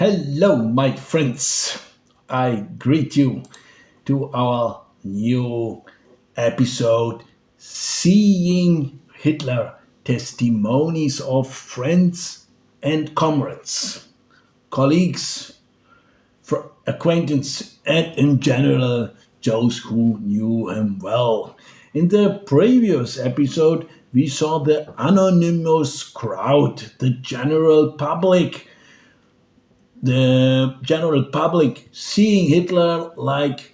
Hello, my friends. I greet you to our new episode Seeing Hitler Testimonies of Friends and Comrades, Colleagues, Acquaintances, and in general, those who knew him well. In the previous episode, we saw the anonymous crowd, the general public seeing Hitler like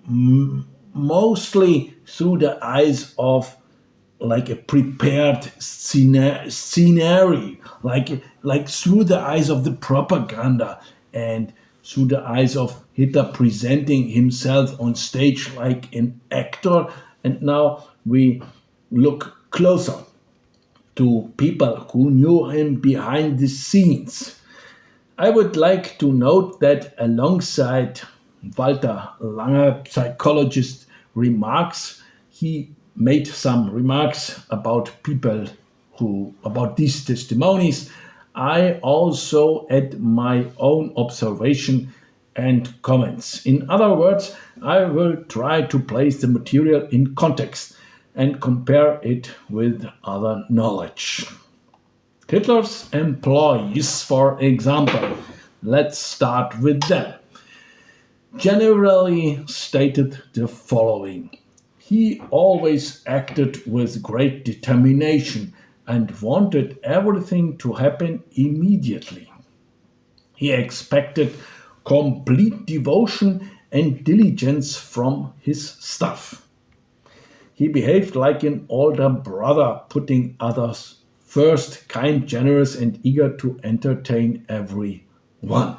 mostly through the eyes of like a prepared scenery, like through the eyes of the propaganda and through the eyes of Hitler presenting himself on stage like an actor. And now we look closer to people who knew him behind the scenes. I would like to note that alongside Walter Lange, psychologist, remarks, he made some remarks about about these testimonies. I also add my own observation and comments. In other words, I will try to place the material in context and compare it with other knowledge. Hitler's employees, for example, let's start with them, generally stated the following. He always acted with great determination and wanted everything to happen immediately. He expected complete devotion and diligence from his staff. He behaved like an older brother, putting others first, kind, generous, and eager to entertain everyone.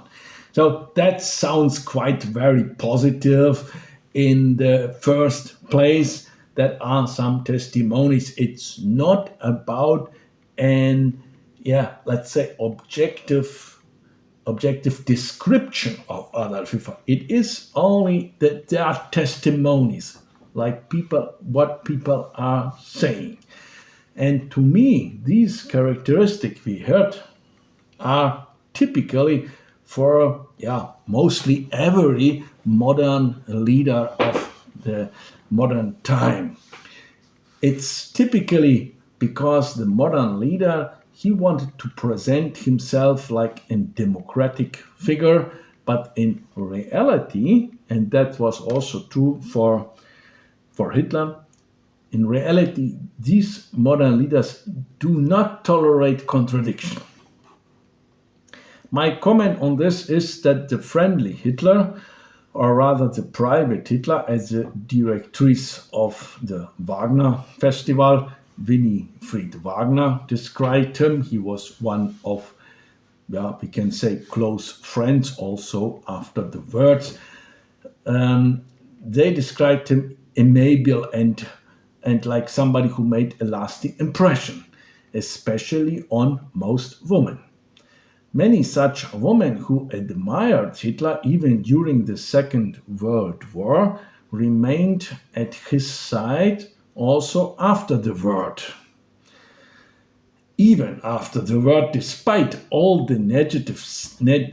So that sounds quite very positive. In the first place, that are some testimonies. It's not about an, let's say, objective description of Adolf Hitler. It is only that there are testimonies, like what people are saying. And to me, these characteristics we heard are typically for mostly every modern leader of the modern time. It's typically because the modern leader, he wanted to present himself like a democratic figure, but in reality, and that was also true for Hitler, in reality, these modern leaders do not tolerate contradiction. My comment on this is that the friendly Hitler, or rather the private Hitler, as the directrice of the Wagner Festival, Winifred Wagner, described him. He was one of, we can say, close friends also after the words. They described him amiable and like somebody who made a lasting impression, especially on most women. Many such women who admired Hitler even during the Second World War remained at his side also after the war. Even after the war, despite all the negative things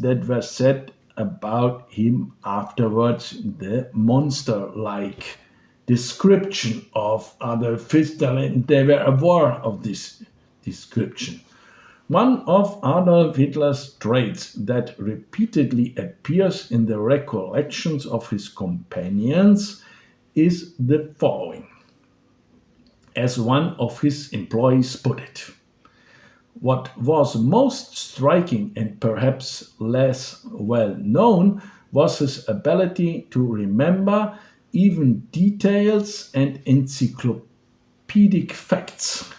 that were said about him afterwards, the monster-like description of Adolf Hitler, and they were aware of this description. One of Adolf Hitler's traits that repeatedly appears in the recollections of his companions is the following. As one of his employees put it, what was most striking and perhaps less well known was his ability to remember even details and encyclopedic facts.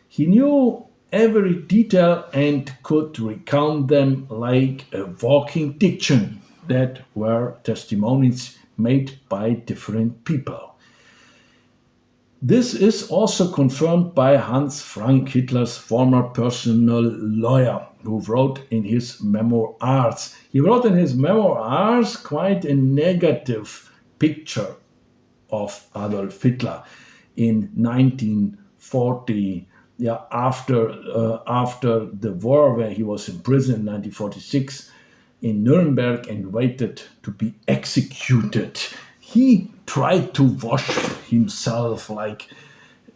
He knew every detail and could recount them like a walking dictionary. That were testimonies made by different people. This is also confirmed by Hans Frank, Hitler's former personal lawyer, who wrote in his memoirs. He wrote in his memoirs quite a negative picture of Adolf Hitler in 1940. yeah, after the war, where he was in prison in 1946 in Nuremberg and waited to be executed, he tried to wash himself, like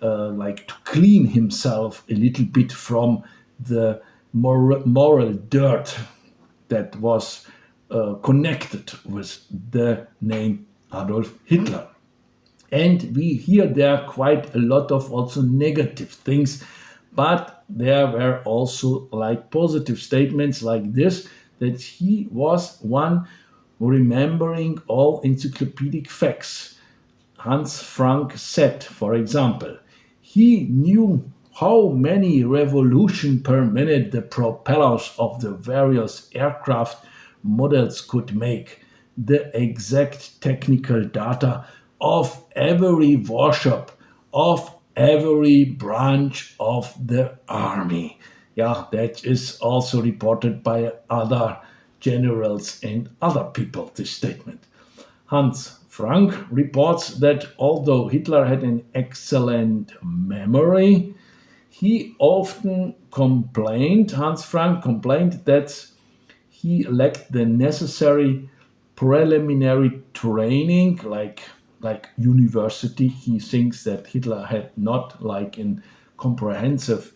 to clean himself a little bit from the moral dirt that was connected with the name Adolf Hitler. And we hear there quite a lot of also negative things, but there were also like positive statements like this, that he was one remembering all encyclopedic facts. Hans Frank said, for example, he knew how many revolutions per minute the propellers of the various aircraft models could make, the exact technical data of every warship, of every branch of the army. Yeah, that is also reported by other generals and other people, this statement. Hans Frank reports that although Hitler had an excellent memory, Hans Frank complained that he lacked the necessary preliminary training, like university. He thinks that Hitler had not like a comprehensive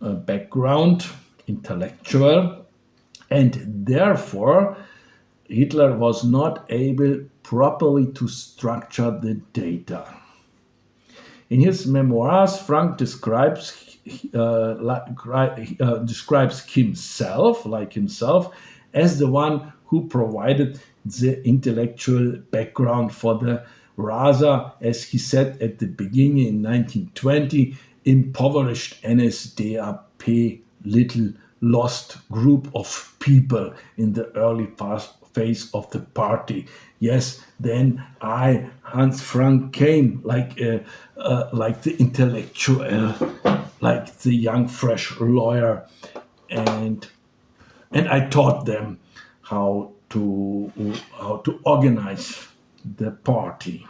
background, intellectual, and therefore Hitler was not able properly to structure the data. In his memoirs, Frank describes himself as the one who provided the intellectual background for the rather, as he said at the beginning in 1920, impoverished NSDAP little lost group of people in the early phase of the party. Yes, then Hans Frank, came like the intellectual, like the young fresh lawyer, and I taught them how to organize the party.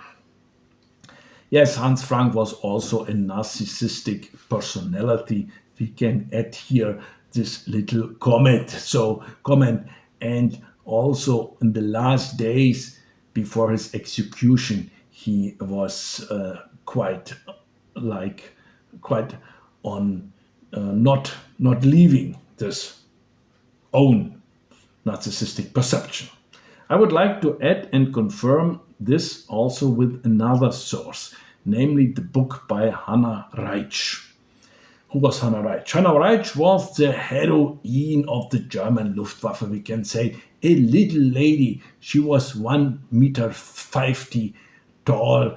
Yes, Hans Frank was also a narcissistic personality. We can add here this little comment. And also in the last days before his execution, he was quite on not leaving this own narcissistic perception. I would like to add and confirm this also with another source, namely the book by Hannah Reitsch. Who was Hannah Reitsch? Hannah Reitsch was the heroine of the German Luftwaffe, we can say. A little lady. She was 1 meter 50 tall.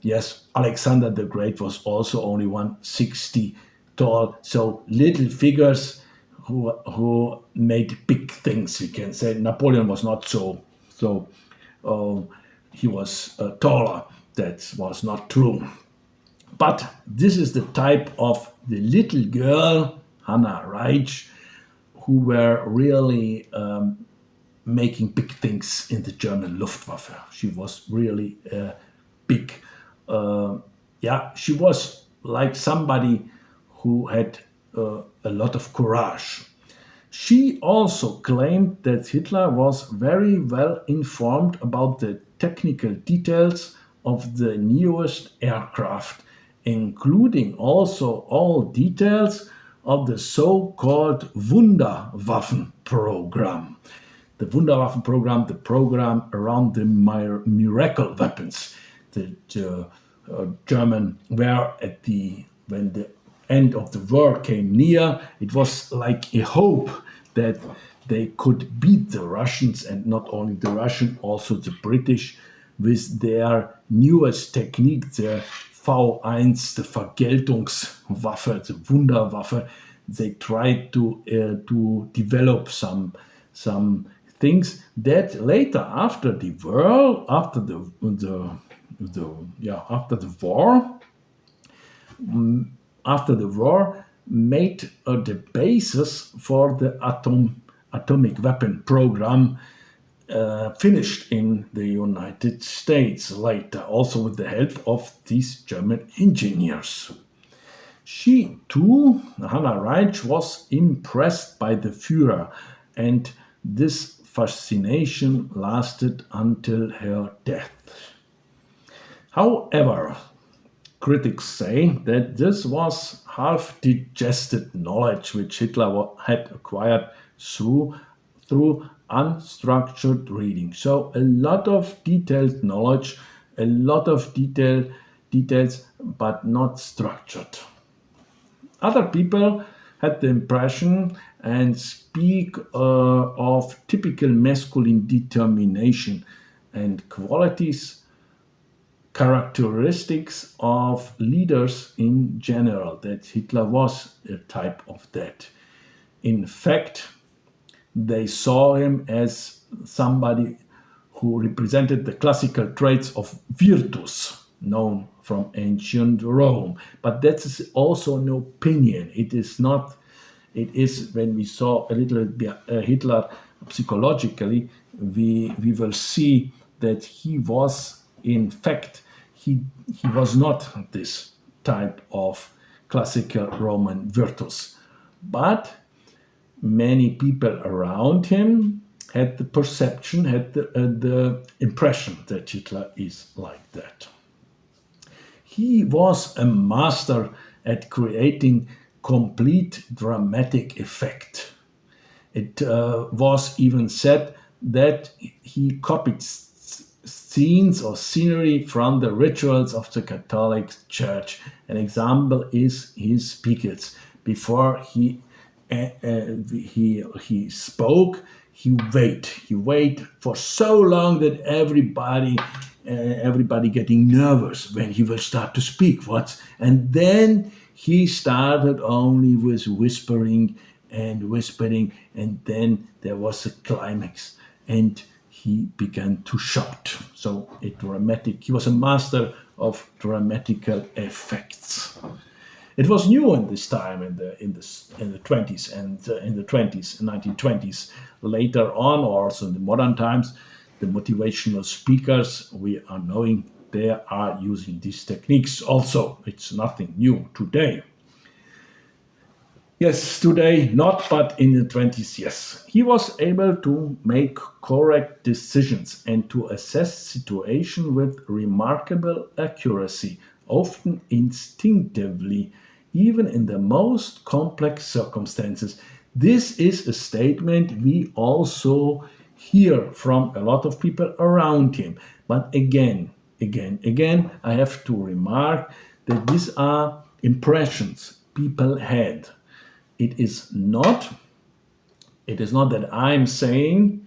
Yes, Alexander the Great was also only 160 tall. So little figures who made big things, we can say. Napoleon was not so. He was taller. That was not true. But this is the type of the little girl, Hannah Reitsch, who were really making big things in the German Luftwaffe. She was really big. She was like somebody who had a lot of courage. She also claimed that Hitler was very well informed about the technical details of the newest aircraft, including also all details of the so-called Wunderwaffen program. The Wunderwaffen program, the program around the miracle weapons. The German were when the end of the war came near, it was like a hope that they could beat the Russians, and not only the Russian, also the British, with their newest technique, the V1, the Vergeltungswaffe, the Wunderwaffe. They tried to develop some things that later, after the war, made the basis for the atomic weapon program, finished in the United States later, also with the help of these German engineers. She too, Hannah Reich, was impressed by the Führer, and this fascination lasted until her death. However, critics say that this was half digested knowledge which Hitler had acquired through, through unstructured reading. So, a lot of detailed knowledge, a lot of details, but not structured. Other people had the impression and speak of typical masculine determination and qualities, characteristics of leaders in general, that Hitler was a type of that. In fact, they saw him as somebody who represented the classical traits of virtus known from ancient Rome. But that is also an opinion. It is not, it is when we saw a little Hitler psychologically, we will see that he was, in fact, he was not this type of classical Roman virtus. But many people around him had the perception, had the impression that Hitler is like that. He was a master at creating complete dramatic effect. It was even said that he copied scenes or scenery from the rituals of the Catholic Church. An example is his speeches. Before he spoke, he wait for so long that everybody getting nervous when he will start to speak. And then he started only with whispering, and then there was a climax, and he began to shout. So he was a master of dramatical effects. It was new in this time in the 20s and in the 1920s. Later on, or also in the modern times, the motivational speakers we are knowing, they are using these techniques also. It's nothing new today. Yes, today not, but in the 20s, yes. He was able to make correct decisions and to assess situation with remarkable accuracy, often instinctively, even in the most complex circumstances. This is a statement we also hear from a lot of people around him. But again, I have to remark that these are impressions people had. It is not that I'm saying,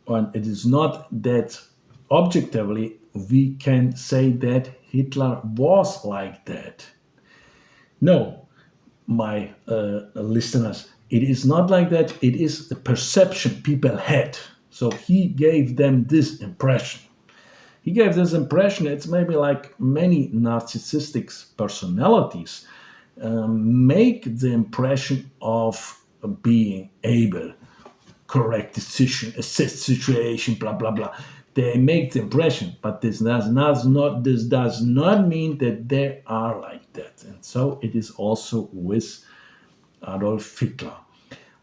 or it is not that objectively we can say that Hitler was like that. No, my listeners, it is not like that. It is the perception people had. So he gave them this impression. It's maybe like many narcissistic personalities make the impression of being able, correct decision, assess situation, blah blah blah. They make the impression, but this does not mean that they are like that. And so it is also with Adolf Hitler.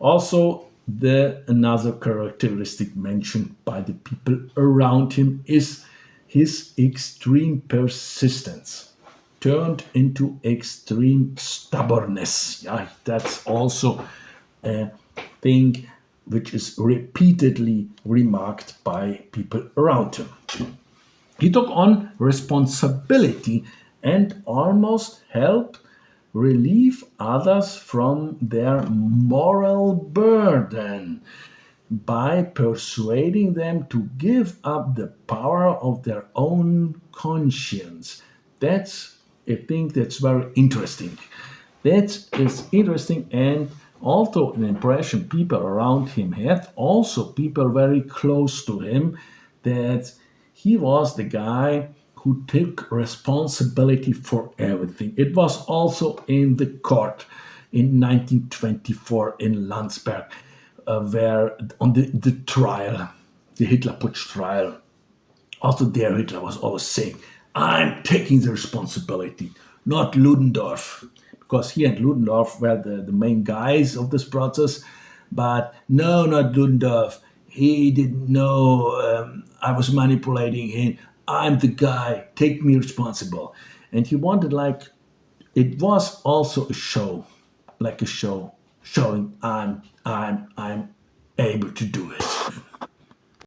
Also, another characteristic mentioned by the people around him is his extreme persistence turned into extreme stubbornness. Yeah, that's also a thing which is repeatedly remarked by people around him. He took on responsibility and almost helped relieve others from their moral burden by persuading them to give up the power of their own conscience. That's a thing that's very interesting. That is interesting, and also an impression people around him had, also people very close to him, that he was the guy who took responsibility for everything. It was also in the court in 1924 in Landsberg, where on the trial, the Hitler Putsch trial, also there Hitler was always saying, I'm taking the responsibility, not Ludendorff. because he and Ludendorff were the main guys of this process. But no, not Ludendorff. He didn't know I was manipulating him. I'm the guy. Take me responsible. And he wanted, like, it was also a show, like a show showing I'm able to do it.